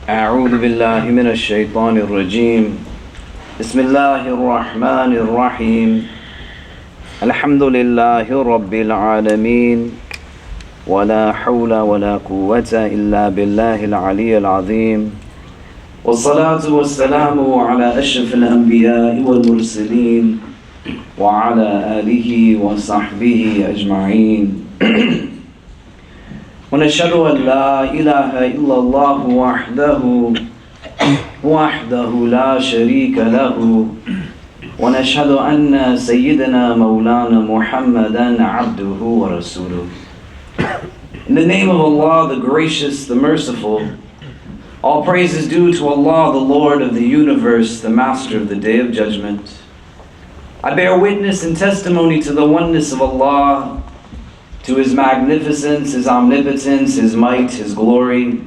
أعوذ بالله من الشيطان الرجيم بسم الله الرحمن الرحيم الحمد لله رب العالمين ولا حول ولا قوة إلا بالله العلي العظيم والصلاة والسلام على أشرف الأنبياء والمرسلين وعلى آله وصحبه أجمعين ونشهد أن لا إله إلا الله وحده لا شريك له ونشهد أن سيدنا مولانا محمدا عبده ورسوله. In the name of Allah, the gracious, the merciful, all praise is due to Allah, the Lord of the universe, the Master of the Day of Judgment. I bear witness and testimony to the oneness of Allah, to His magnificence, His omnipotence, His might, His glory,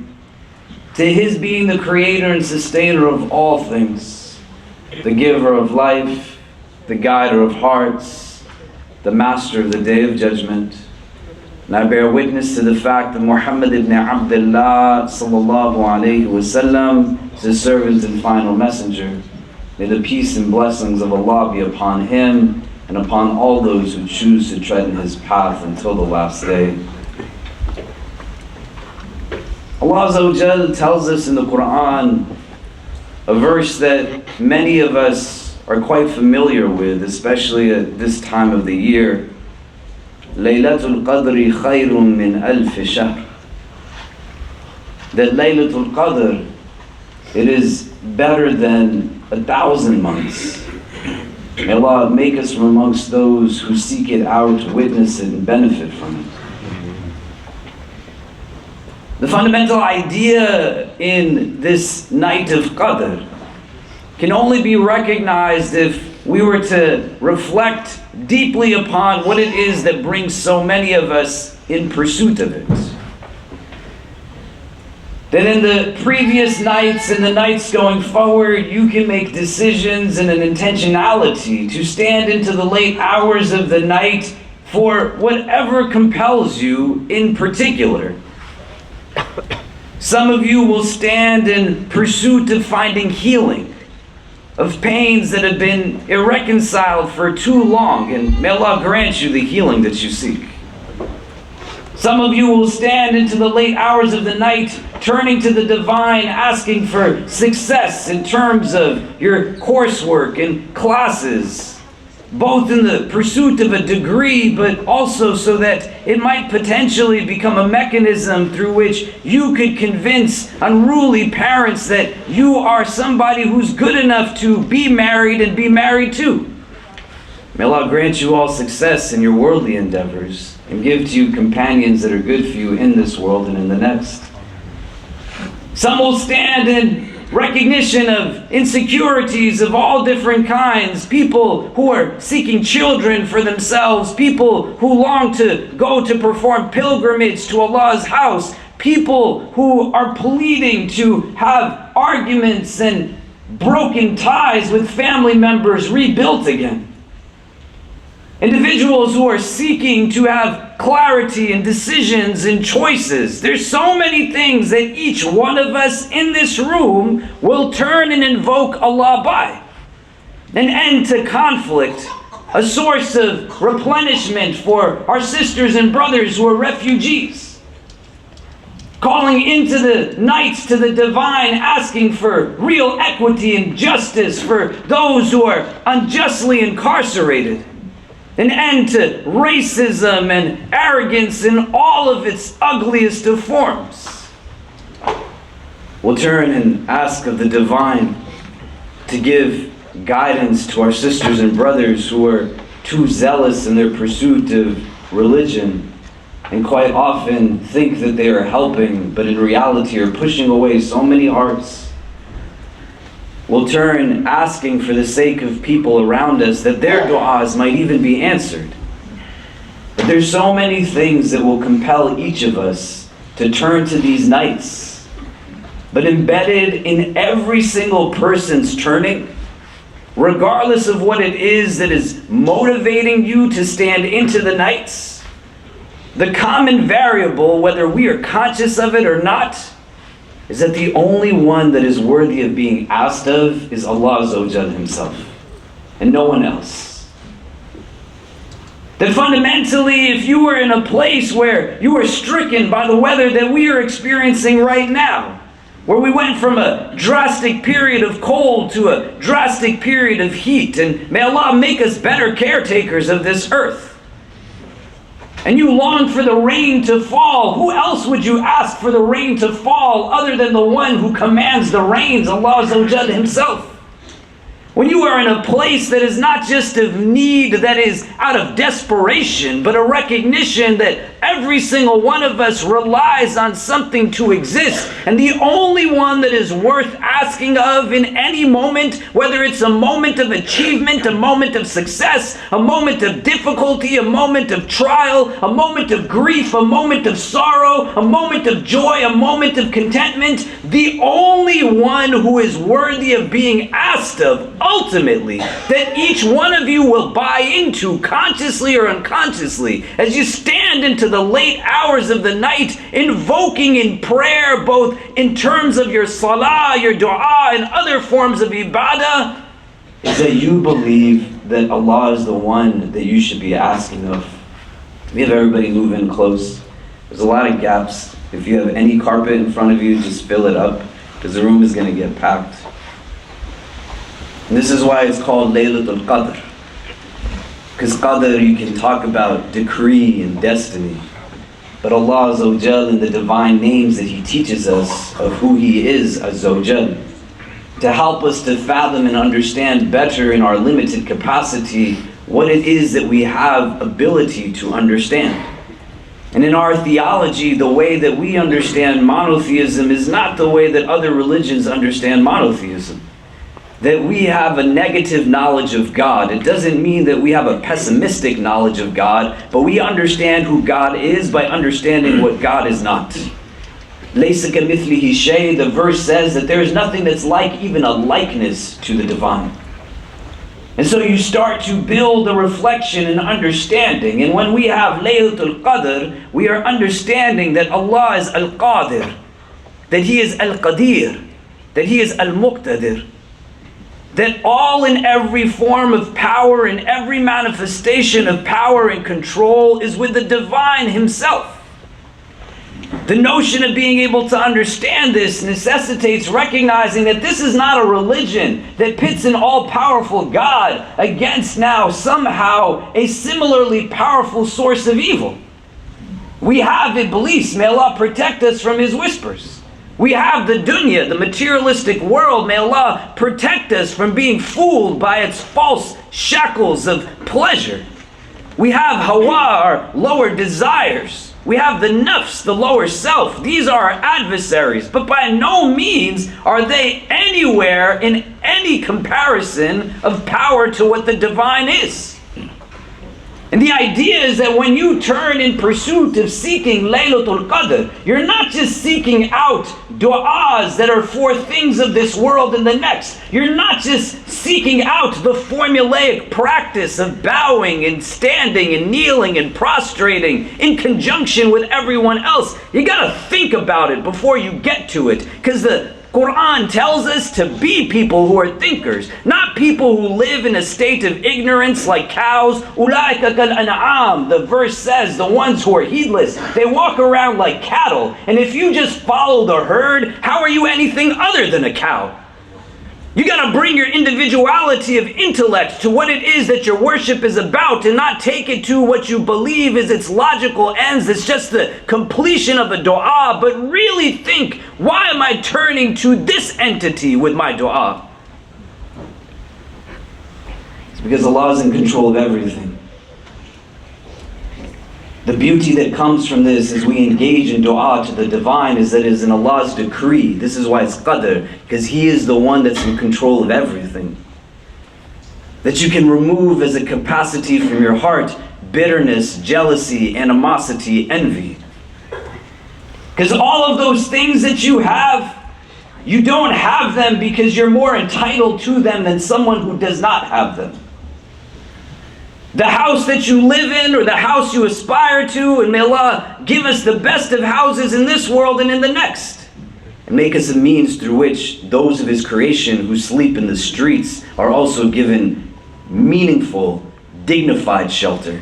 to His being the creator and sustainer of all things, the giver of life, the guider of hearts, the Master of the Day of Judgment. And I bear witness to the fact that Muhammad ibn Abdullah sallallahu alayhi wasallam is His servant and final messenger. May the peace and blessings of Allah be upon him and upon all those who choose to tread in His path until the last day. Allah Azza wa Jal tells us in the Quran a verse that many of us are quite familiar with, especially at this time of the year. Laylatul Qadri khayrun min alf shahr. That Laylatul Qadr, it is better than 1,000 months. May Allah make us from amongst those who seek it out, witness it, and benefit from it. The fundamental idea in this night of Qadr can only be recognized if we were to reflect deeply upon what it is that brings so many of us in pursuit of it. That in the previous nights and the nights going forward, you can make decisions and an intentionality to stand into the late hours of the night for whatever compels you in particular. Some of you will stand in pursuit of finding healing of pains that have been irreconciled for too long, and may Allah grant you the healing that you seek. Some of you will stand into the late hours of the night, turning to the divine, asking for success in terms of your coursework and classes, both in the pursuit of a degree, but also so that it might potentially become a mechanism through which you could convince unruly parents that you are somebody who's good enough to be married and be married to. May Allah grant you all success in your worldly endeavors and give to you companions that are good for you in this world and in the next. Some will stand in recognition of insecurities of all different kinds, people who are seeking children for themselves, people who long to go to perform pilgrimage to Allah's house, people who are pleading to have arguments and broken ties with family members rebuilt again. Individuals who are seeking to have clarity and decisions and choices. There's so many things that each one of us in this room will turn and invoke Allah by. An end to conflict, a source of replenishment for our sisters and brothers who are refugees. Calling into the nights to the divine, asking for real equity and justice for those who are unjustly incarcerated. An end to racism and arrogance in all of its ugliest of forms. We'll turn and ask of the divine to give guidance to our sisters and brothers who are too zealous in their pursuit of religion and quite often think that they are helping, but in reality are pushing away so many hearts. We'll turn asking for the sake of people around us that their du'as might even be answered. But there's so many things that will compel each of us to turn to these nights. But embedded in every single person's turning, regardless of what it is that is motivating you to stand into the nights, the common variable, whether we are conscious of it or not, is that the only one that is worthy of being asked of is Allah Azza wa Jal himself, and no one else. That fundamentally, if you were in a place where you were stricken by the weather that we are experiencing right now, where we went from a drastic period of cold to a drastic period of heat, and may Allah make us better caretakers of this earth, and you long for the rain to fall, who else would you ask for the rain to fall other than the one who commands the rains, Allah Azza wa Jalla himself? When you are in a place that is not just of need, that is out of desperation, but a recognition that every single one of us relies on something to exist, and the only one that is worth asking of in any moment, whether it's a moment of achievement, a moment of success, a moment of difficulty, a moment of trial, a moment of grief, a moment of sorrow, a moment of joy, a moment of contentment, the only one who is worthy of being asked of ultimately, that each one of you will buy into, consciously or unconsciously, as you stand into the late hours of the night, invoking in prayer, both in terms of your salah, your dua, and other forms of ibadah, is that you believe that Allah is the one that you should be asking of. We have everybody move in close. There's a lot of gaps. If you have any carpet in front of you, just fill it up, because the room is going to get packed. And this is why it's called Laylatul Qadr. Because Qadr, you can talk about decree and destiny. But Allah Azza wa Jal, in the divine names that He teaches us of who He is, Azza wa Jal, to help us to fathom and understand better in our limited capacity what it is that we have ability to understand. And in our theology, the way that we understand monotheism is not the way that other religions understand monotheism. That we have a negative knowledge of God. It doesn't mean that we have a pessimistic knowledge of God, but we understand who God is by understanding what God is not. Laysa kamithlihi shay, the verse says that there is nothing that's like even a likeness to the divine. And so you start to build a reflection and understanding. And when we have Laylatul Qadr, we are understanding that Allah is Al-Qadir, that He is Al-Qadir, that He is Al-Muqtadir, that all and every form of power and every manifestation of power and control is with the divine himself. The notion of being able to understand this necessitates recognizing that this is not a religion that pits an all-powerful God against now somehow a similarly powerful source of evil. We have Iblis, may Allah protect us from his whispers. We have the dunya, the materialistic world. May Allah protect us from being fooled by its false shackles of pleasure. We have hawa, our lower desires. We have the nafs, the lower self. These are our adversaries, but by no means are they anywhere in any comparison of power to what the divine is. And the idea is that when you turn in pursuit of seeking Laylatul Qadr, you're not just seeking out du'as that are for things of this world and the next. You're not just seeking out the formulaic practice of bowing and standing and kneeling and prostrating in conjunction with everyone else. You gotta think about it before you get to it, because the Quran tells us to be people who are thinkers, not people who live in a state of ignorance like cows. Ulaika kal an'am, the verse says, the ones who are heedless, they walk around like cattle. And if you just follow the herd, how are you anything other than a cow? You gotta bring your individuality of intellect to what it is that your worship is about, and not take it to what you believe is its logical ends. It's just the completion of a dua, but really think, why am I turning to this entity with my dua? It's because Allah is in control of everything. The beauty that comes from this as we engage in dua to the divine is that it is in Allah's decree. This is why it's qadr, because He is the one that's in control of everything. That you can remove as a capacity from your heart bitterness, jealousy, animosity, envy. Because all of those things that you have, you don't have them because you're more entitled to them than someone who does not have them. The house that you live in, or the house you aspire to, and may Allah give us the best of houses in this world and in the next. and make us a means through which those of his creation who sleep in the streets are also given meaningful, dignified shelter.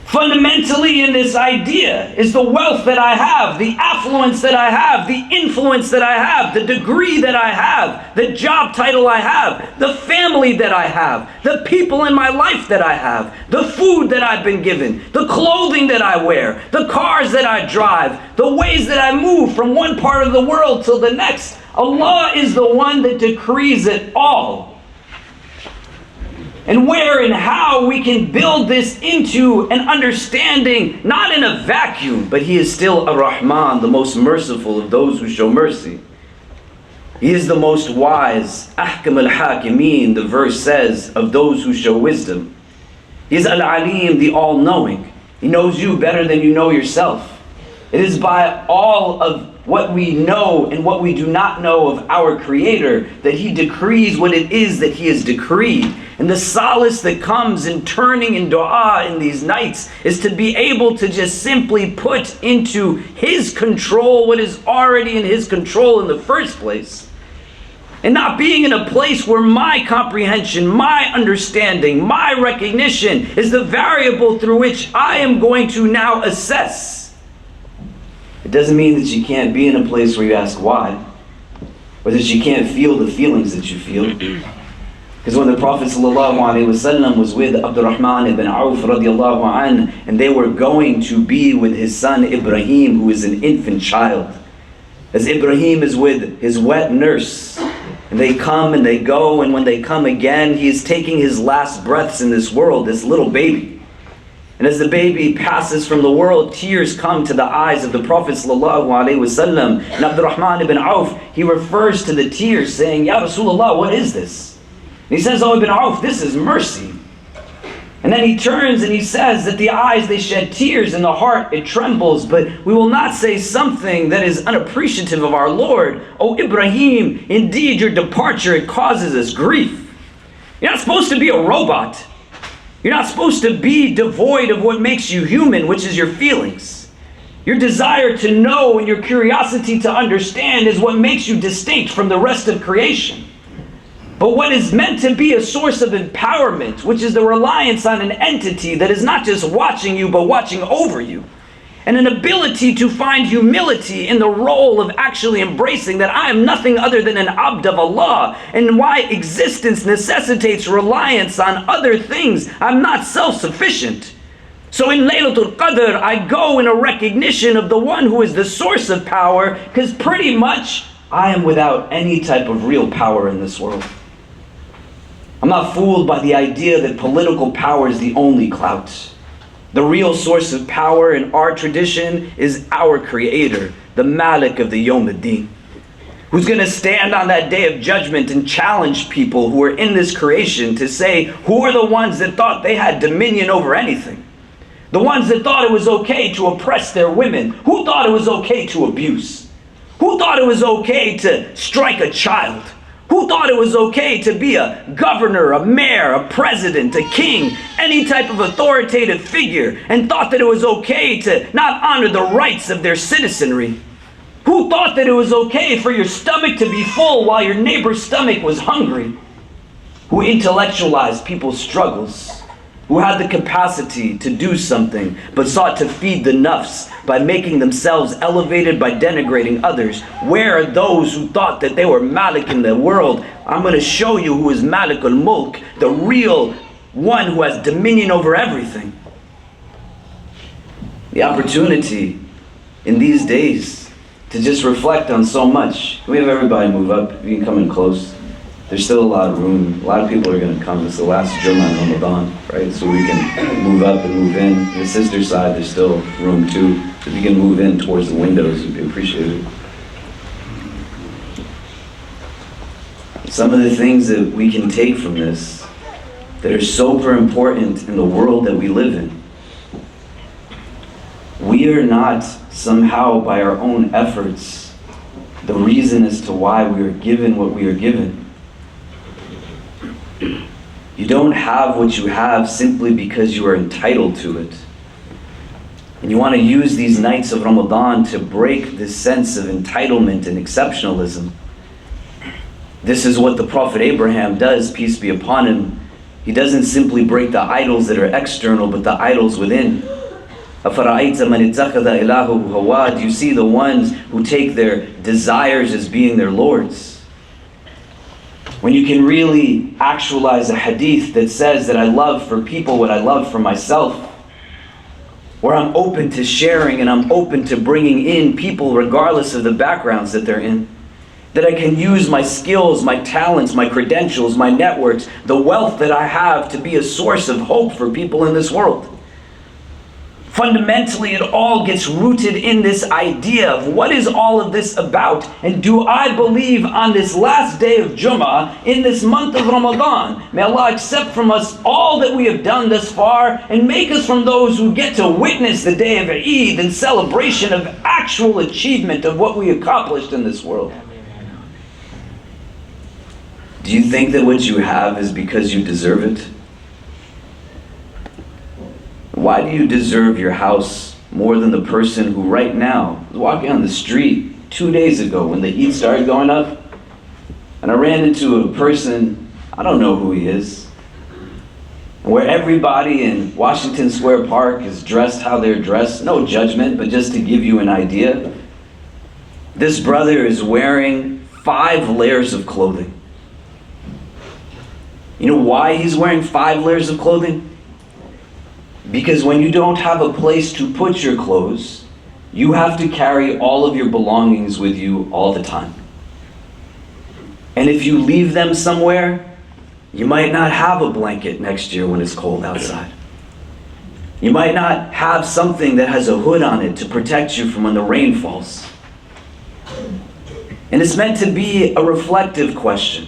Fundamentally in this idea is the wealth that I have, the affluence that I have, the influence that I have, the degree that I have, the job title I have, the family that I have, the people in my life that I have, the food that I've been given, the clothing that I wear, the cars that I drive, the ways that I move from one part of the world to the next. Allah is the one that decrees it all. And where and how we can build this into an understanding, not in a vacuum, but He is still Ar-Rahman, the most merciful of those who show mercy. He is the most wise, Ahkam al-Hakimeen, the verse says, of those who show wisdom. He is Al-Alim, the all-knowing. He knows you better than you know yourself. It is by all of what we know and what we do not know of our Creator that He decrees what it is that He has decreed. And the solace that comes in turning in dua in these nights is to be able to just simply put into His control what is already in His control in the first place. And not being in a place where my comprehension, my understanding, my recognition is the variable through which I am going to now assess. It doesn't mean that you can't be in a place where you ask why, or that you can't feel the feelings that you feel. Because when the Prophet ﷺ was with Abdurrahman ibn Auf radiallahu anh, and they were going to be with his son Ibrahim, who is an infant child, as Ibrahim is with his wet nurse, and they come and they go, and when they come again, he is taking his last breaths in this world, this little baby. And as the baby passes from the world, tears come to the eyes of the Prophet ﷺ. And Abdurrahman ibn Auf, he refers to the tears saying, Ya Rasulullah, what is this? And he says, Oh Ibn Auf, this is mercy. And then he turns and he says that the eyes, they shed tears, and the heart, it trembles. But we will not say something that is unappreciative of our Lord. Oh Ibrahim, indeed your departure, it causes us grief. You're not supposed to be a robot. You're not supposed to be devoid of what makes you human, which is your feelings. Your desire to know and your curiosity to understand is what makes you distinct from the rest of creation. But what is meant to be a source of empowerment, which is the reliance on an entity that is not just watching you, but watching over you, and an ability to find humility in the role of actually embracing that I am nothing other than an abd of Allah, and why existence necessitates reliance on other things. I'm not self-sufficient. So in Laylatul Qadr, I go in a recognition of the one who is the source of power, because pretty much I am without any type of real power in this world. I'm not fooled by the idea that political power is the only clout. The real source of power in our tradition is our Creator, the Malik of the Yawm ad-Din, who's going to stand on that day of judgment and challenge people who are in this creation to say, who are the ones that thought they had dominion over anything? The ones that thought it was okay to oppress their women? Who thought it was okay to abuse? Who thought it was okay to strike a child? Who thought it was okay to be a governor, a mayor, a president, a king, any type of authoritative figure, and thought that it was okay to not honor the rights of their citizenry? Who thought that it was okay for your stomach to be full while your neighbor's stomach was hungry? Who intellectualized people's struggles? Who had the capacity to do something, but sought to feed the nafs by making themselves elevated by denigrating others? Where are those who thought that they were Malik in the world? I'm going to show you who is Malik al-Mulk, the real one who has dominion over everything. The opportunity in these days to just reflect on so much. Can we have everybody move up? If you can come in close. There's still a lot of room. A lot of people are going to come. It's the last Jumu'ah in Ramadan, right? So we can move up and move in. On the sister side, there's still room too. If you can move in towards the windows, it'd be appreciated. Some of the things that we can take from this that are super important in the world that we live in. We are not somehow by our own efforts the reason as to why we are given what we are given. You don't have what you have simply because you are entitled to it. and you want to use these nights of Ramadan to break this sense of entitlement and exceptionalism, this is what the Prophet Abraham does, peace be upon him. He doesn't simply break the idols that are external, but the idols within. أَفَرَأَيْتَ مَنِ اتَّخَذَ إِلَهُهُ هَوَاهُ. Do you see the ones who take their desires as being their lords? When you can really actualize a hadith that says that I love for people what I love for myself, where I'm open to sharing and I'm open to bringing in people regardless of the backgrounds that they're in, that I can use my skills, my talents, my credentials, my networks, the wealth that I have to be a source of hope for people in this world. Fundamentally, it all gets rooted in this idea of what is all of this about, and do I believe on this last day of Jumu'ah, in this month of Ramadan, may Allah accept from us all that we have done thus far and make us from those who get to witness the day of Eid and celebration of actual achievement of what we accomplished in this world. Do you think that what you have is because you deserve it? Why do you deserve your house more than the person who right now is walking on the street 2 days ago when the heat started going up? And I ran into a person, I don't know who he is, where everybody in Washington Square Park is dressed how they're dressed. No judgment, but just to give you an idea. This brother is wearing 5 layers of clothing. You know why he's wearing 5 layers of clothing? Because when you don't have a place to put your clothes, you have to carry all of your belongings with you all the time. And if you leave them somewhere, you might not have a blanket next year when it's cold outside. You might not have something that has a hood on it to protect you from when the rain falls. And it's meant to be a reflective question.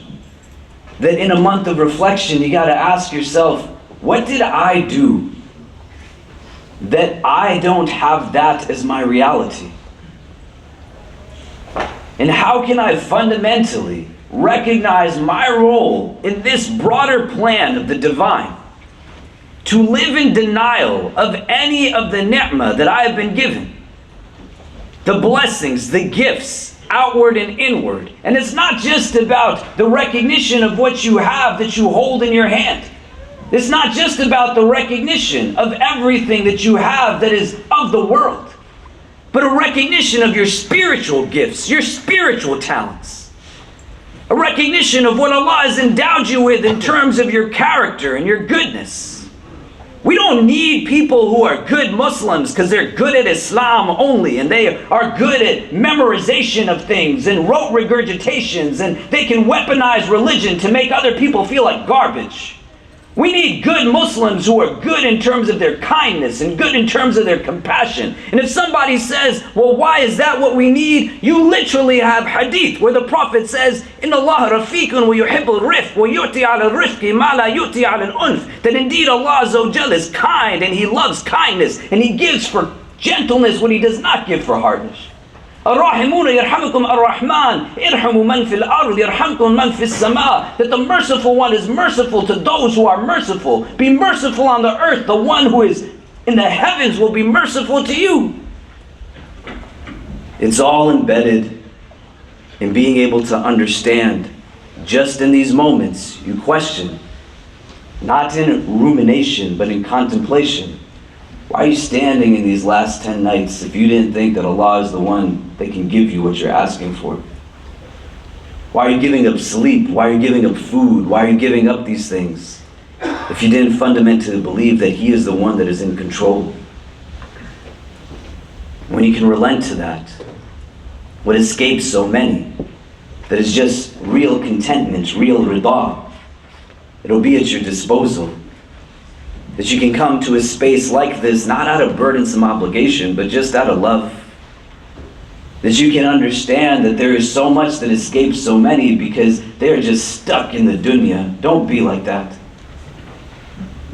That in a month of reflection, you got to ask yourself, what did I do that I don't have that as my reality? And how can I fundamentally recognize my role in this broader plan of the divine to live in denial of any of the ni'mah that I have been given? The blessings, the gifts, outward and inward. And it's not just about the recognition of what you have that you hold in your hand. It's not just about the recognition of everything that you have that is of the world, but a recognition of your spiritual gifts, your spiritual talents. A recognition of what Allah has endowed you with in terms of your character and your goodness. We don't need people who are good Muslims because they're good at Islam only and they are good at memorization of things and rote regurgitations and they can weaponize religion to make other people feel like garbage. We need good Muslims who are good in terms of their kindness and good in terms of their compassion. And if somebody says, well, why is that what we need? You literally have hadith where the Prophet says, Inna Allah rafiqun wa yuhibbul rifq wa yu'ti ala rifqi ma la yu'ti ala al-unf. That indeed Allah Azza wa Jal is kind and He loves kindness and He gives for gentleness what He does not give for hardness. الراحمون يرحمكم الرحمن ارحموا من في الأرض يرحمكم من في السماء. That the merciful one is merciful to those who are merciful. Be merciful on the earth. The one who is in the heavens will be merciful to you. It's all embedded in being able to understand just in these moments you question, not in rumination but in contemplation. Why are you standing in these last 10 nights if you didn't think that Allah is the one that can give you what you're asking for? Why are you giving up sleep? Why are you giving up food? Why are you giving up these things if you didn't fundamentally believe that He is the one that is in control? When you can relent to that, what escapes so many, that is just real contentment, real rida, it'll be at your disposal. That you can come to a space like this, not out of burdensome obligation, but just out of love. That you can understand that there is so much that escapes so many because they're just stuck in the dunya. Don't be like that.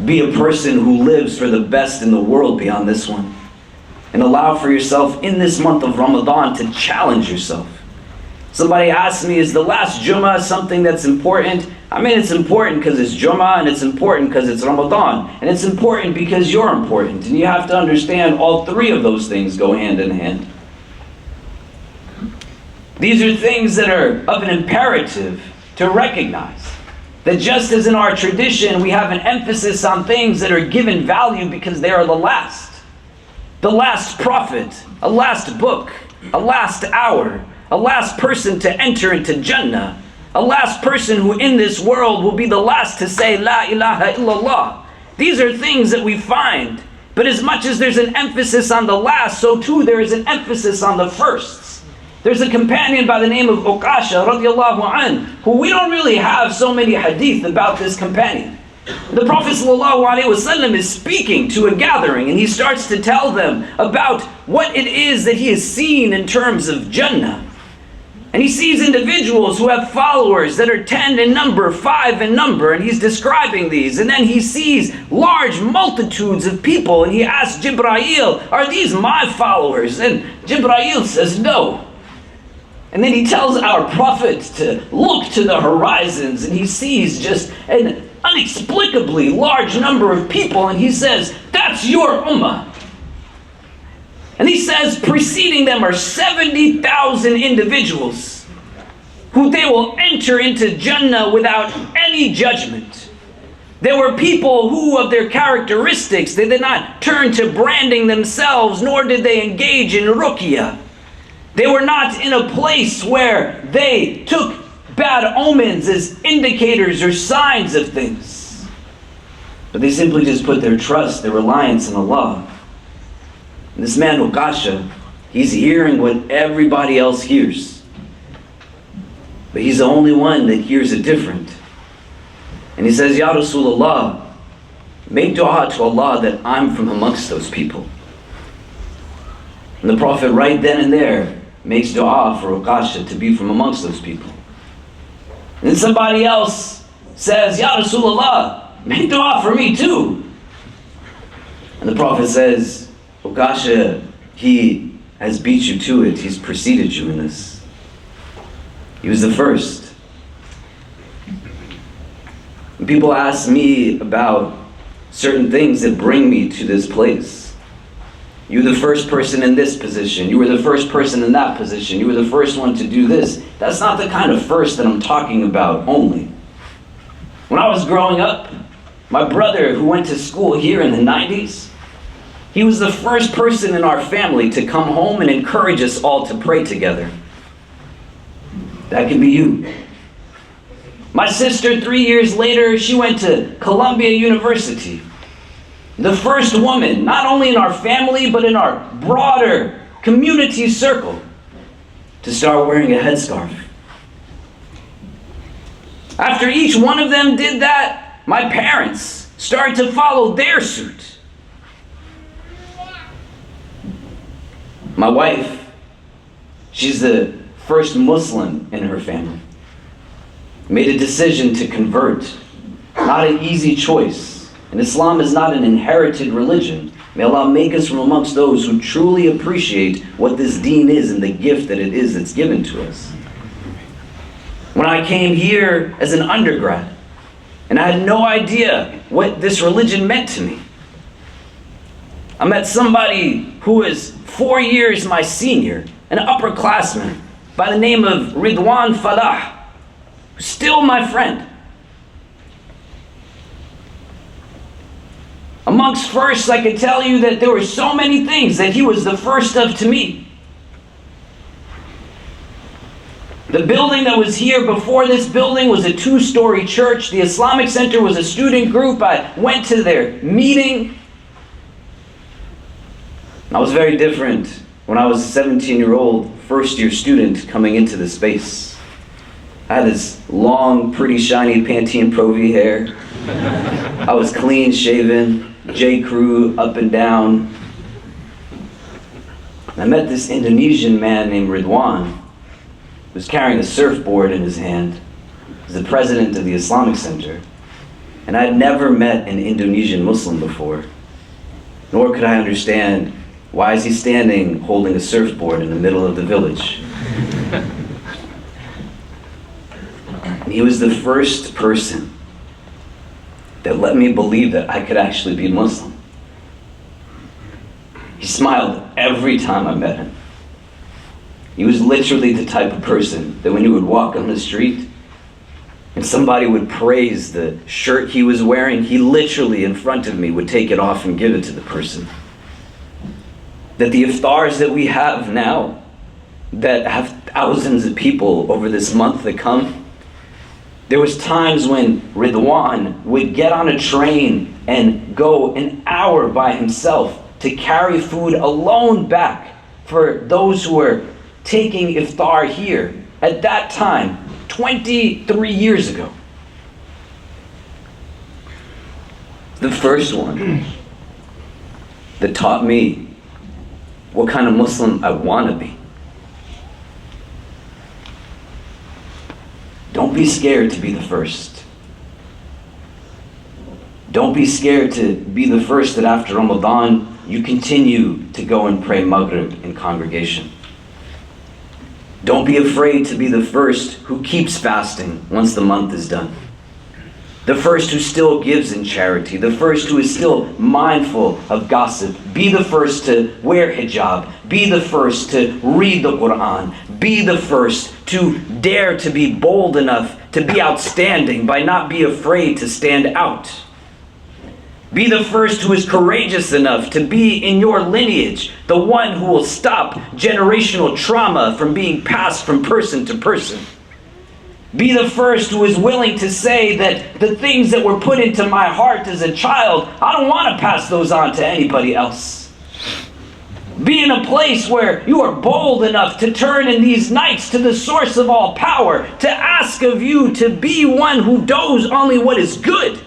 Be a person who lives for the best in the world beyond this one. And allow for yourself in this month of Ramadan to challenge yourself. Somebody asked me, is the last Jumu'ah something that's important? I mean, it's important because it's Jumu'ah, and it's important because it's Ramadan, and it's important because you're important. And you have to understand all three of those things go hand in hand. These are things that are of an imperative to recognize. That just as in our tradition, we have an emphasis on things that are given value because they are the last prophet, a last book, a last hour, a last person to enter into Jannah, a last person who in this world will be the last to say La ilaha illallah. These are things that we find, but as much as there's an emphasis on the last, so too there is an emphasis on the firsts. There's a companion by the name of Uqasha radiallahu anh, who we don't really have so many hadith about this companion. The Prophet ﷺ is speaking to a gathering, and he starts to tell them about what it is that he has seen in terms of Jannah. And he sees individuals who have followers that are 10 in number, 5 in number, and he's describing these. And then he sees large multitudes of people, and he asks Jibreel, are these my followers? And Jibreel says no. And then he tells our Prophet to look to the horizons, and he sees just an inexplicably large number of people, and he says, that's your ummah. And he says preceding them are 70,000 individuals who they will enter into Jannah without any judgment. There were people who, of their characteristics, they did not turn to branding themselves, nor did they engage in ruqyah. They were not in a place where they took bad omens as indicators or signs of things. But they simply just put their trust, their reliance in Allah. And this man, Uqasha, he's hearing what everybody else hears. But he's the only one that hears it different. And he says, Ya Rasulullah, make dua to Allah that I'm from amongst those people. And the Prophet right then and there makes dua for Uqasha to be from amongst those people. And then somebody else says, Ya Rasulullah, make dua for me too. And the Prophet says, Uqasha, he has beat you to it. He's preceded you in this. He was the first. When people ask me about certain things that bring me to this place. You were the first person in this position. You were the first person in that position. You were the first one to do this. That's not the kind of first that I'm talking about only. When I was growing up, my brother who went to school here in the 90s, he was the first person in our family to come home and encourage us all to pray together. That could be you. My sister, 3 years later, she went to Columbia University. The first woman, not only in our family, but in our broader community circle, to start wearing a headscarf. After each one of them did that, my parents started to follow their suit. My wife, she's the first Muslim in her family. Made a decision to convert. Not an easy choice. And Islam is not an inherited religion. May Allah make us from amongst those who truly appreciate what this deen is and the gift that it is that's given to us. When I came here as an undergrad, and I had no idea what this religion meant to me, I met somebody who was 4 years my senior, an upperclassman by the name of Ridwan Falah, who's still my friend. Amongst firsts, I could tell you that there were so many things that he was the first of to me. The building that was here before this building was a 2-story church. The Islamic Center was a student group. I went to their meeting. I was very different when I was a 17-year-old first-year student coming into this space. I had this long, pretty shiny Pantene Pro V hair. I was clean shaven, J. Crew up and down. I met this Indonesian man named Ridwan, who was carrying a surfboard in his hand. He was the president of the Islamic Center. And I had never met an Indonesian Muslim before, nor could I understand why is he standing holding a surfboard in the middle of the village. And he was the first person that let me believe that I could actually be Muslim. He smiled every time I met him. He was literally the type of person that when you would walk on the street and somebody would praise the shirt he was wearing, he literally in front of me would take it off and give it to the person. That the iftars that we have now, that have thousands of people over this month that come, there was times when Ridwan would get on a train and go an hour by himself to carry food alone back for those who were taking iftar here at that time, 23 years ago. The first one that taught me what kind of Muslim I want to be. Don't be scared to be the first. Don't be scared to be the first that after Ramadan you continue to go and pray Maghrib in congregation. Don't be afraid to be the first who keeps fasting once the month is done. The first who still gives in charity. The first who is still mindful of gossip. Be the first to wear hijab. Be the first to read the Quran. Be the first to dare to be bold enough to be outstanding by not be afraid to stand out. Be the first who is courageous enough to be in your lineage, the one who will stop generational trauma from being passed from person to person. Be the first who is willing to say that the things that were put into my heart as a child, I don't want to pass those on to anybody else. Be in a place where you are bold enough to turn in these nights to the source of all power, to ask of you to be one who does only what is good.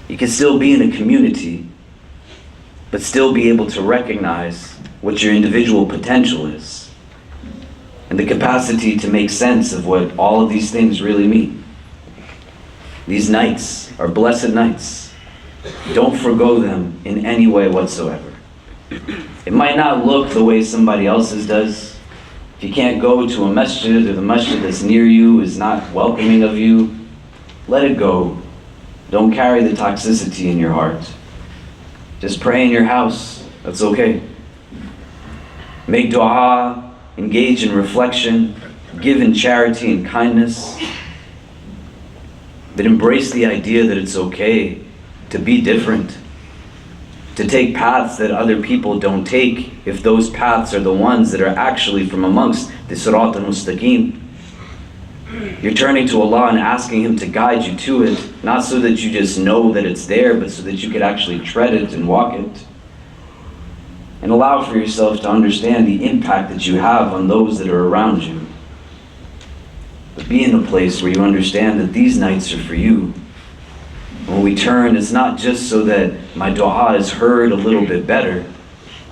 You can still be in a community, but still be able to recognize what your individual potential is and the capacity to make sense of what all of these things really mean. These nights are blessed nights. Don't forgo them in any way whatsoever. It might not look the way somebody else's does. If you can't go to a masjid, or the masjid that's near you is not welcoming of you, let it go. Don't carry the toxicity in your heart. Just pray in your house. That's okay. Make dua, engage in reflection, give in charity and kindness. But embrace the idea that it's okay to be different, to take paths that other people don't take if those paths are the ones that are actually from amongst the Sirat al-Mustaqim. You're turning to Allah and asking Him to guide you to it, not so that you just know that it's there, but so that you could actually tread it and walk it. And allow for yourself to understand the impact that you have on those that are around you. But be in a place where you understand that these nights are for you. When we turn, it's not just so that my dua is heard a little bit better,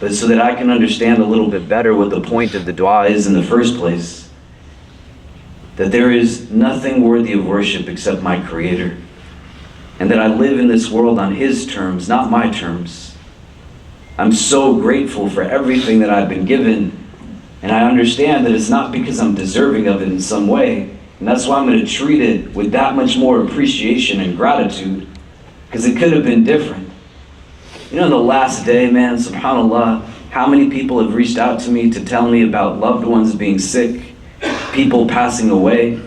but so that I can understand a little bit better what the point of the dua is in the first place. That there is nothing worthy of worship except my Creator. And that I live in this world on His terms, not my terms. I'm so grateful for everything that I've been given. And I understand that it's not because I'm deserving of it in some way. And that's why I'm going to treat it with that much more appreciation and gratitude. Because it could have been different. You know, the last day, man, subhanAllah, how many people have reached out to me to tell me about loved ones being sick, people passing away,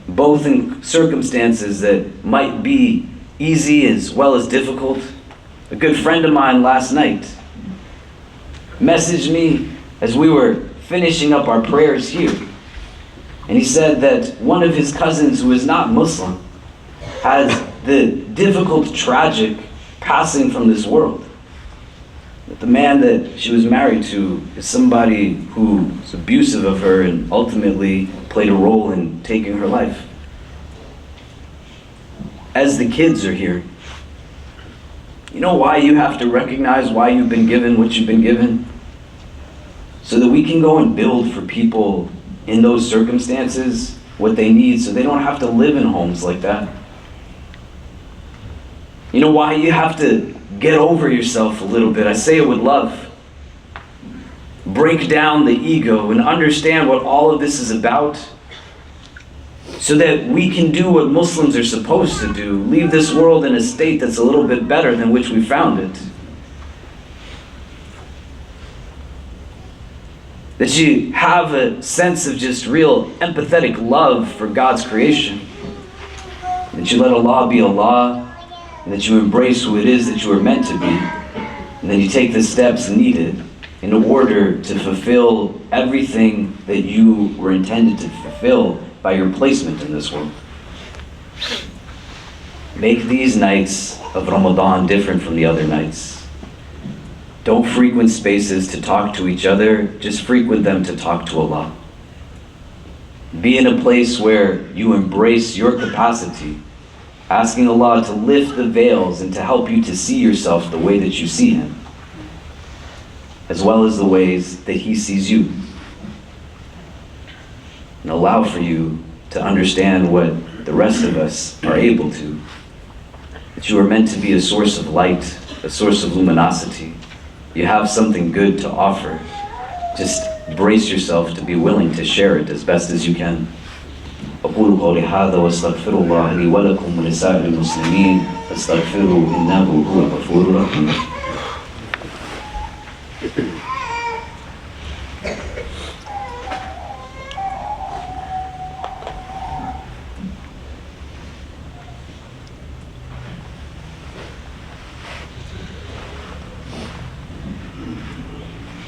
both in circumstances that might be easy as well as difficult. A good friend of mine last night messaged me as we were finishing up our prayers here. And he said that one of his cousins who is not Muslim has the difficult, tragic passing from this world. That the man that she was married to is somebody who was abusive of her and ultimately played a role in taking her life. As the kids are here, you know why you have to recognize why you've been given what you've been given? So that we can go and build for people in those circumstances what they need so they don't have to live in homes like that. You know why you have to get over yourself a little bit? I say it with love. break down the ego and understand what all of this is about, so that we can do what Muslims are supposed to do, leave this world in a state that's a little bit better than which we found it. That you have a sense of just real empathetic love for God's creation. That you let Allah be Allah, and that you embrace who it is that you are meant to be. And then you take the steps needed in order to fulfill everything that you were intended to fulfill by your placement in this world. Make these nights of Ramadan different from the other nights. Don't frequent spaces to talk to each other, just frequent them to talk to Allah. Be in a place where you embrace your capacity, asking Allah to lift the veils and to help you to see yourself the way that you see Him, as well as the ways that He sees you. And allow for you to understand what the rest of us are able to. That you are meant to be a source of light, a source of luminosity. You have something good to offer. Just brace yourself to be willing to share it as best as you can. أقول قولي هذا واستغفر الله لي ولكم ولسائر المسلمين فاستغفروه إنه هو الغفور الرحيم.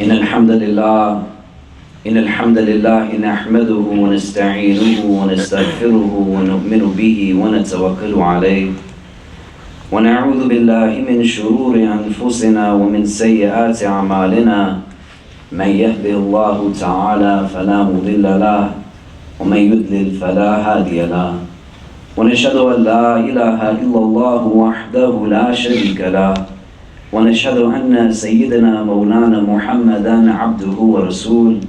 إن الحمد لله نحمده ونستعينه ونستغفره ونؤمن به ونتوكل عليه ونعوذ بالله من شرور أنفسنا ومن سيئات أعمالنا من يهده الله تعالى فلا مضل له ومن يضلل فلا هادي له ونشهد أن لا إله إلا الله وحده لا شريك له ونشهد أن سيدنا مولانا محمدا عبده ورسوله.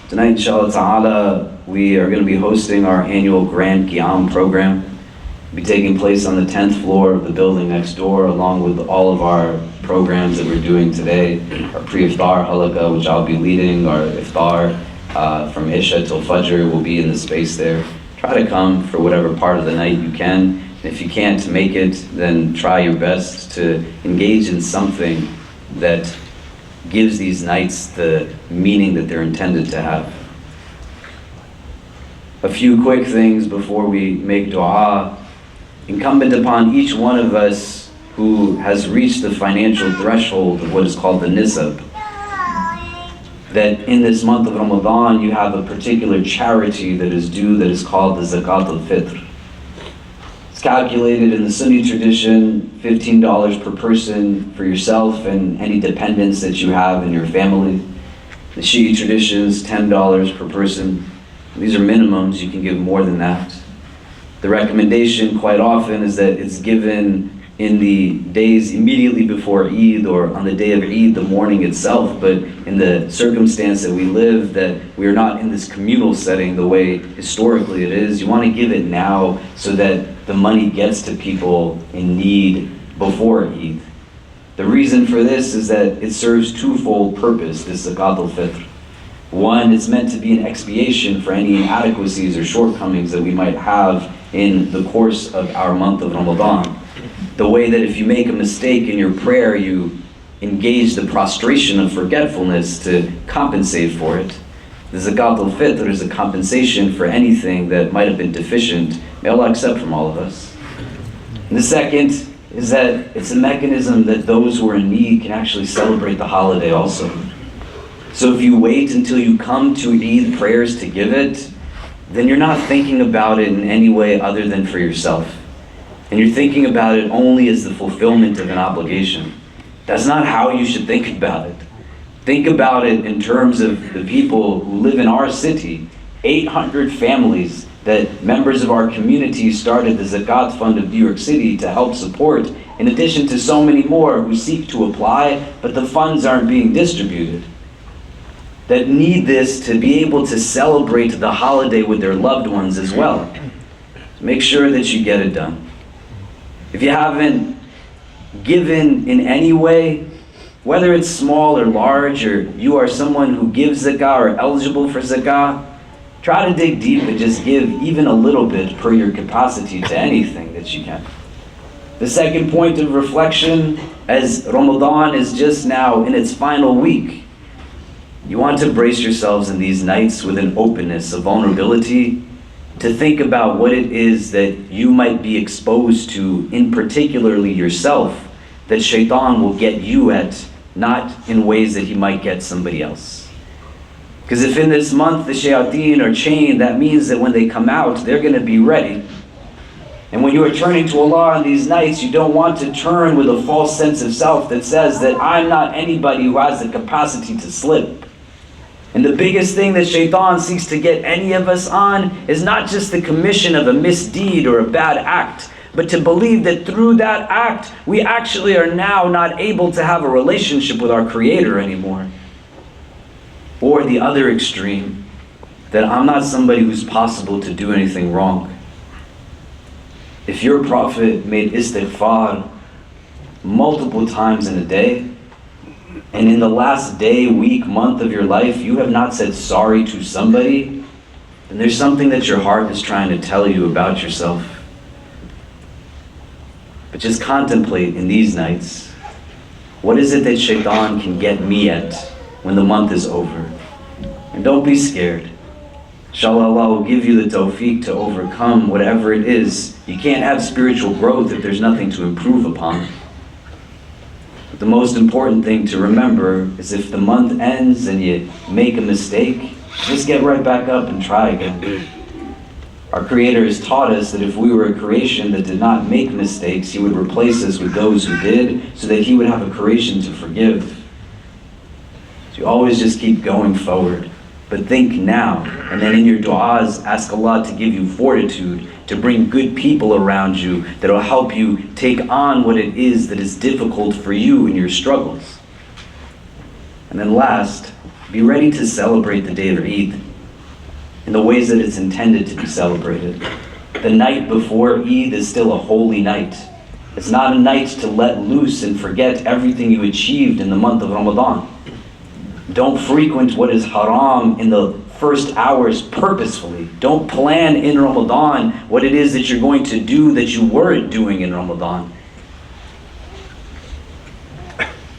Tonight, inshallah ta'ala, we are going to be hosting our annual Grand Qiyam program. It'll be taking place on the 10th floor of the building next door, along with all of our programs that we're doing today. Our pre-iftar halaqah, which I'll be leading, our iftar from Isha till Fajr will be in the space there. Try to come for whatever part of the night you can. If you can't make it, then try your best to engage in something that gives these nights the meaning that they're intended to have. A few quick things before we make dua. Incumbent upon each one of us who has reached the financial threshold of what is called the nisab, that in this month of Ramadan you have a particular charity that is due that is called the Zakat al-Fitr. It's calculated in the Sunni tradition, $15 per person for yourself and any dependents that you have in your family. The Shi'i traditions, $10 per person. These are minimums, you can give more than that. The recommendation quite often is that it's given in the days immediately before Eid or on the day of Eid, the morning itself, but in the circumstance that we live, that we are not in this communal setting the way historically it is, you want to give it now so that the money gets to people in need before Eid. The reason for this is that it serves twofold purpose, this Zakat al-Fitr. One, it's meant to be an expiation for any inadequacies or shortcomings that we might have in the course of our month of Ramadan. The way that if you make a mistake in your prayer, you engage the prostration of forgetfulness to compensate for it. The Zakat al-Fitr is a compensation for anything that might have been deficient. May Allah accept from all of us. And the second is that it's a mechanism that those who are in need can actually celebrate the holiday also. So if you wait until you come to Eid prayers to give it, then you're not thinking about it in any way other than for yourself. And you're thinking about it only as the fulfillment of an obligation. That's not how you should think about it. Think about it in terms of the people who live in our city, 800 families that members of our community started the Zakat Fund of New York City to help support, in addition to so many more who seek to apply, but the funds aren't being distributed, that need this to be able to celebrate the holiday with their loved ones as well. So make sure that you get it done. If you haven't given in any way, Whether it's small or large, or you are someone who gives zakah or eligible for zakah, try to dig deep and just give even a little bit per your capacity to anything that you can. The second point of reflection, as Ramadan is just now in its final week, you want to brace yourselves in these nights with an openness, a vulnerability, to think about what it is that you might be exposed to, in particularly yourself, that shaitan will get you at, not in ways that he might get somebody else. Because if in this month the shayateen are chained, that means that when they come out, they're going to be ready. And when you are turning to Allah on these nights, you don't want to turn with a false sense of self that says that I'm not anybody who has the capacity to slip. And the biggest thing that shaitan seeks to get any of us on is not just the commission of a misdeed or a bad act, but to believe that through that act, we actually are now not able to have a relationship with our Creator anymore. Or the other extreme, that I'm not somebody who's possible to do anything wrong. If your Prophet made istighfar multiple times in a day, and in the last day, week, month of your life, you have not said sorry to somebody, then there's something that your heart is trying to tell you about yourself. But just contemplate in these nights, what is it that shaitan can get me at when the month is over? And don't be scared. Inshallah, Allah will give you the tawfiq to overcome whatever it is. You can't have spiritual growth if there's nothing to improve upon. But the most important thing to remember is if the month ends and you make a mistake, just get right back up and try again. Our Creator has taught us that if we were a creation that did not make mistakes, He would replace us with those who did, so that He would have a creation to forgive. So you always just keep going forward. But think now, and then in your du'as, ask Allah to give you fortitude, to bring good people around you that will help you take on what it is that is difficult for you in your struggles. And then last, be ready to celebrate the day of Eid in the ways that it's intended to be celebrated. The night before Eid is still a holy night. It's not a night to let loose and forget everything you achieved in the month of Ramadan. Don't frequent what is haram in the first hours purposefully. Don't plan in Ramadan what it is that you're going to do that you weren't doing in Ramadan.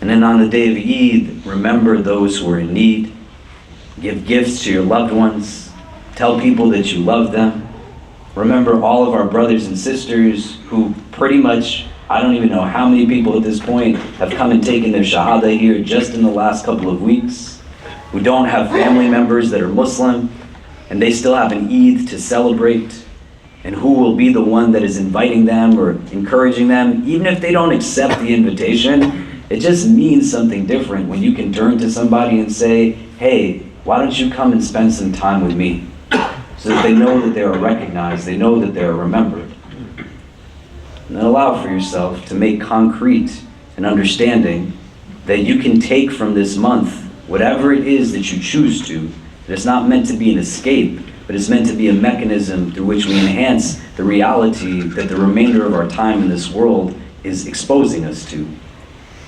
And then on the day of Eid, remember those who are in need. Give gifts to your loved ones. Tell people that you love them. Remember all of our brothers and sisters who pretty much, I don't even know how many people at this point have come and taken their shahada here just in the last couple of weeks, who don't have family members that are Muslim, and they still have an Eid to celebrate, and who will be the one that is inviting them or encouraging them. Even if they don't accept the invitation, it just means something different when you can turn to somebody and say, hey, why don't you come and spend some time with me? So that they know that they are recognized, they know that they are remembered. And then allow for yourself to make concrete an understanding that you can take from this month whatever it is that you choose to. That it's not meant to be an escape, but it's meant to be a mechanism through which we enhance the reality that the remainder of our time in this world is exposing us to.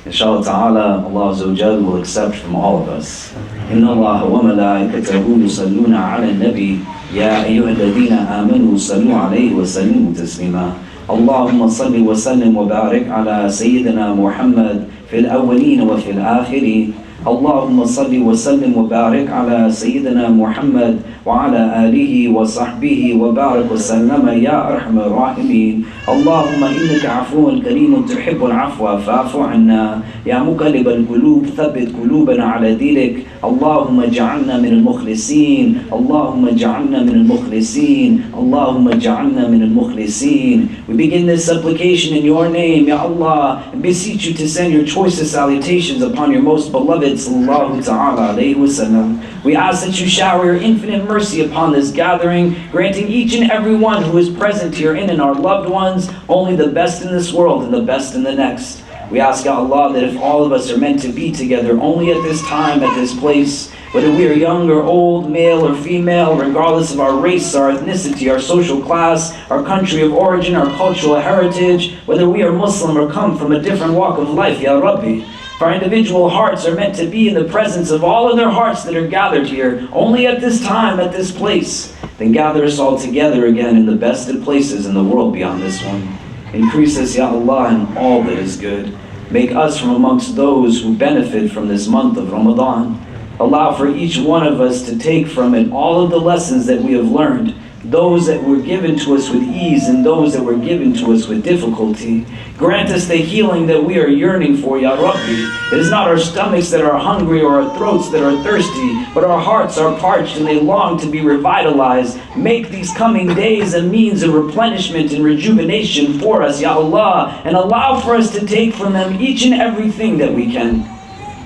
Inshallah ta'ala, Allah Azza wa Jal will accept from all of us. Inna Allah wa malaikatahu yusalluna ala nabi ya ayyuha alladhina amanu sallu alayhi wa sallimu taslima. اللهم صل وسلم وبارك على سيدنا محمد في الأولين وفي الآخرين. اللهم صل وسلم وبارك على سيدنا محمد وعلى آله وصحبه وبارك وسلم يا أرحم الراحمين. اللهم إنك عفو كريم تحب العفو فاعف عنا. يا مقلب القلوب ثبت قلوبنا على دينك. اللهم اجعلنا من المخلصين. اللهم اجعلنا من المخلصين. اللهم اجعلنا من المخلصين. We begin this supplication in your name, Ya Allah, and beseech you to send your choicest salutations upon your most beloved sallallahu ta'ala alayhi wa sallam. We ask that you shower your infinite mercy upon this gathering, granting each and every one who is present here and our loved ones only the best in this world and the best in the next. We ask Allah that if all of us are meant to be together only at this time, at this place, whether we are young or old, male or female, regardless of our race, our ethnicity, our social class, our country of origin, our cultural heritage, whether we are Muslim or come from a different walk of life, Ya Rabbi, If our individual hearts are meant to be in the presence of all other hearts that are gathered here, only at this time, at this place, then gather us all together again in the best of places in the world beyond this one. Increase us, Ya Allah, in all that is good. Make us from amongst those who benefit from this month of Ramadan. Allow for each one of us to take from it all of the lessons that we have learned, those that were given to us with ease and those that were given to us with difficulty. Grant us the healing that we are yearning for, Ya Rabbi. It is not our stomachs that are hungry or our throats that are thirsty, but our hearts are parched and they long to be revitalized. Make these coming days a means of replenishment and rejuvenation for us, Ya Allah, and allow for us to take from them each and everything that we can.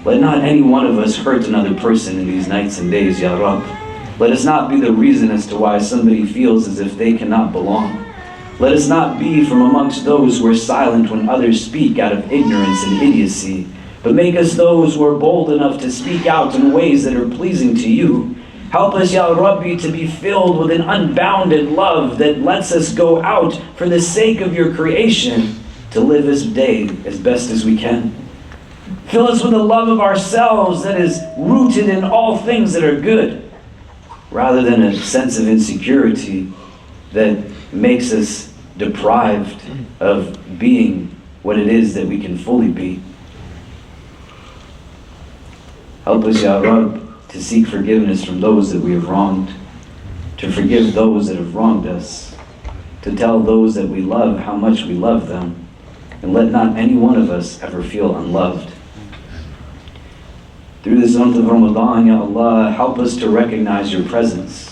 Let not any one of us hurt another person in these nights and days, Ya Rabb. Let us not be the reason as to why somebody feels as if they cannot belong. Let us not be from amongst those who are silent when others speak out of ignorance and idiocy, but make us those who are bold enough to speak out in ways that are pleasing to you. Help us, Ya Rabbi, to be filled with an unbounded love that lets us go out for the sake of your creation to live this day as best as we can. Fill us with a love of ourselves that is rooted in all things that are good, rather than a sense of insecurity that makes us deprived of being what it is that we can fully be. Help us, Ya Rabb, to seek forgiveness from those that we have wronged, to forgive those that have wronged us, to tell those that we love how much we love them, and let not any one of us ever feel unloved. Through this month of Ramadan, Ya Allah, help us to recognize your presence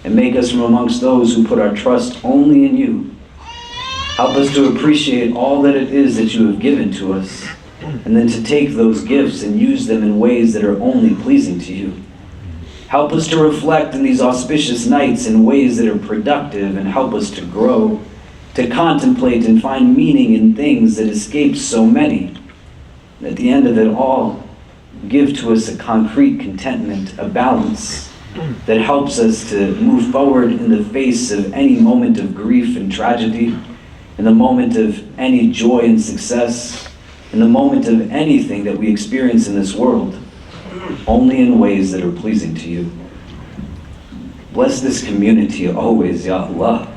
and make us from amongst those who put our trust only in you. Help us to appreciate all that it is that you have given to us, and then to take those gifts and use them in ways that are only pleasing to you. Help us to reflect in these auspicious nights in ways that are productive, and help us to grow, to contemplate and find meaning in things that escape so many. And at the end of it all, give to us a concrete contentment, a balance that helps us to move forward in the face of any moment of grief and tragedy, in the moment of any joy and success, in the moment of anything that we experience in this world, only in ways that are pleasing to you. Bless this community always, Ya Allah,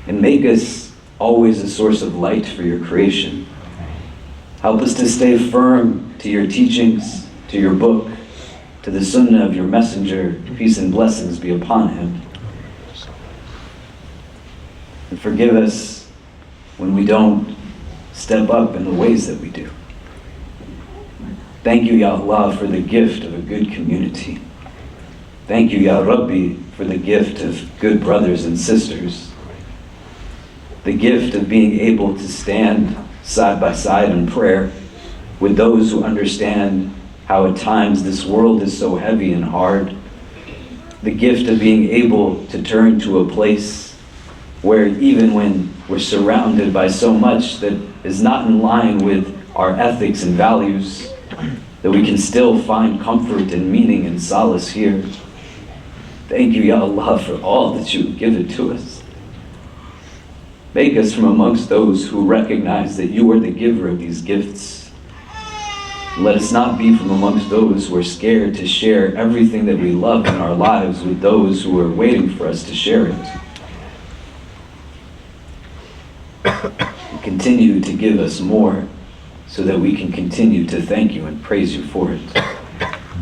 and make us always a source of light for your creation. Help us to stay firm to your teachings, to your book, to the sunnah of your messenger. Peace and blessings be upon him. And forgive us when we don't step up in the ways that we do. Thank you, Ya Allah, for the gift of a good community. Thank you, Ya Rabbi, for the gift of good brothers and sisters. The gift of being able to stand side by side in prayer with those who understand how at times this world is so heavy and hard. The gift of being able to turn to a place where even when we're surrounded by so much that is not in line with our ethics and values, that we can still find comfort and meaning and solace here. Thank you, Ya Allah, for all that you have given to us. Make us from amongst those who recognize that you are the giver of these gifts. Let us not be from amongst those who are scared to share everything that we love in our lives with those who are waiting for us to share it. Continue to give us more so that we can continue to thank you and praise you for it.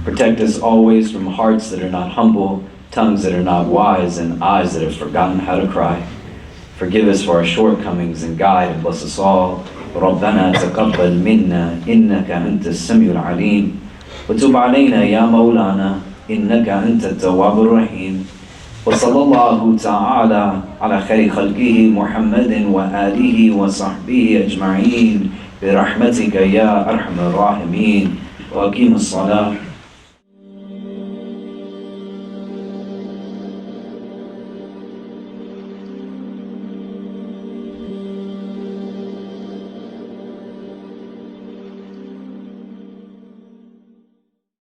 Protect us always from hearts that are not humble, tongues that are not wise, and eyes that have forgotten how to cry. Forgive us for our shortcomings and guide and bless us all. ربنا تقبل منا إنك أنت السميع العليم وتب علينا يا مولانا إنك أنت التواب الرحيم وصلى الله تعالى على خير خلقه محمد وآله وصحبه أجمعين برحمتك يا أرحم الراحمين وأقيم الصلاة